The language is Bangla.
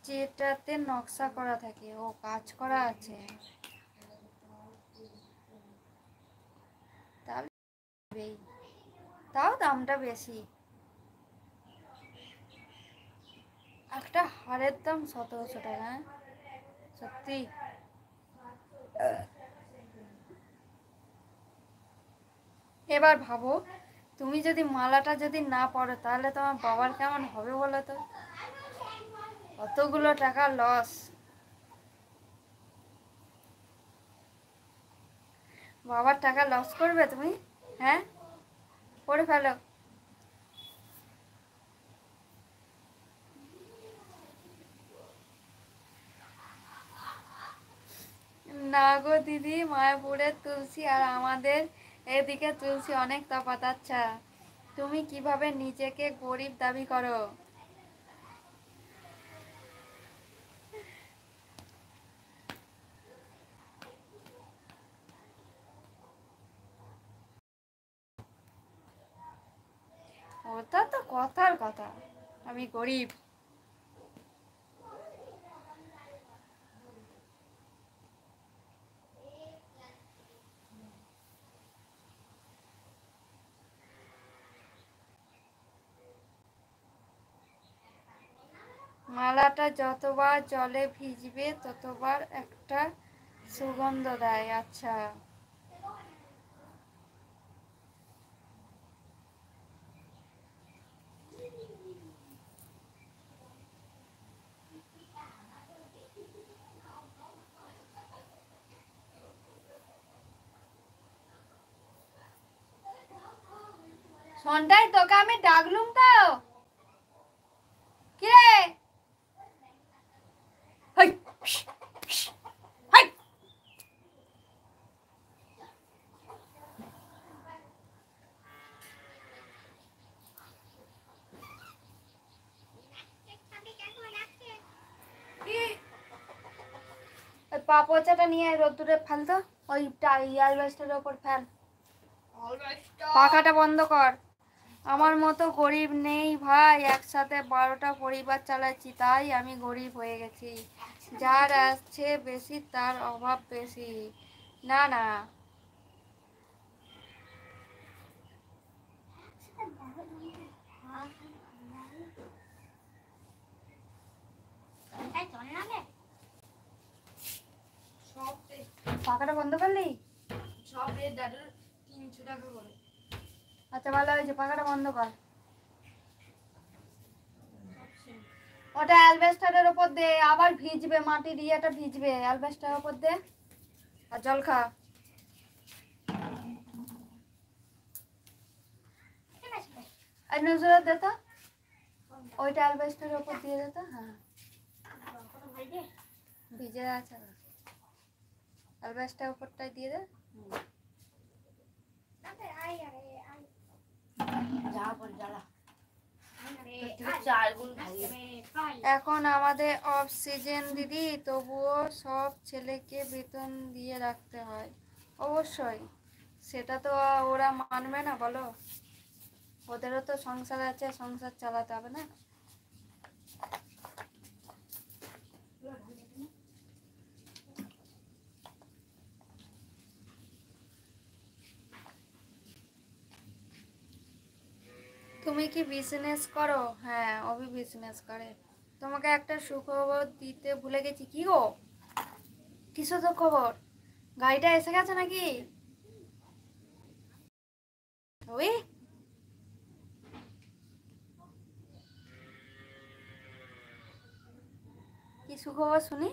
যেটাতে নকশা করা থাকে, ও কাজ করা আছে, তাহলে তাও দামটা বেশি। একটা হারের দাম 1700 টাকা। সত্যি এবার ভাবো, তুমি যদি মালাটা যদি না পরো তাহলে তোমার বাবার কেমন হবে বলো তো? কতগুলো টাকা লস। বাবার টাকা লস করবে তুমি? হ্যাঁ, করে ফেলো। না গো দিদি, মায়াপুরের তুলসী আর আমাদের এদিকে তুলসী অনেক তফাৎ। আচ্ছা, তুমি কিভাবে নিজেকে গরিব দাবি করো? ওটা তো কথার কথা, আমি গরিব। মালাটা যতবার জলে ভিজবে ততবার একটা সুগন্ধ দেয়। আচ্ছা, সন্ধ্যায় তোকে আমি ডাকলুম তো। কিরে, হাই হাই। ওই পা পোচাটা নিয়ে রোদ্দুরে ফেল তো, ওই অ্যালবেস্টারের ওপর ফেল। পাখাটা বন্ধ কর। আমার মতো গরিব নেই ভাই, একসাথে 12টা পরিবার চালাচ্ছি, তাই আমি গরিব হয়ে গেছি। যার আছে বেশি তার অভাব বেশি। না না, পাখাটা বন্ধ করলি? সব 300 টাকা করে। আচ্ছা, ভালো হয়েছে, পাখাটা বন্ধ কর। ওটা অ্যালবেস্টারের ওপর দে, আবার ভিজবে, মাটি দিয়ে এটা ভিজবে, অ্যালবেস্টারের ওপর দে। আর জল খা। আর নজরত দে তো, ওইটা অ্যালবেস্টারের ওপর দিয়ে দে তো। হ্যাঁ, ভিজে আছে, অ্যালবেস্টারের ওপরটাই দিয়ে দে। এখন আমাদের অফ সিজন দিদি, তবুও সব ছেলেকে বেতন দিয়ে রাখতে হয়। অবশ্যই, সেটা তো ওরা মানবে না বলো? ওদেরও তো সংসার আছে, সংসার চালাতে হবে না? তুমি কি বিজনেস করো? হ্যাঁ, অভি বিজনেস করে। তোমাকে একটা সুখবর দিতে ভুলে গেছি। কি গো, কিসো তো খবর? গাড়িটা এসে গেছে নাকি? ওই কি সুখবর শুনি?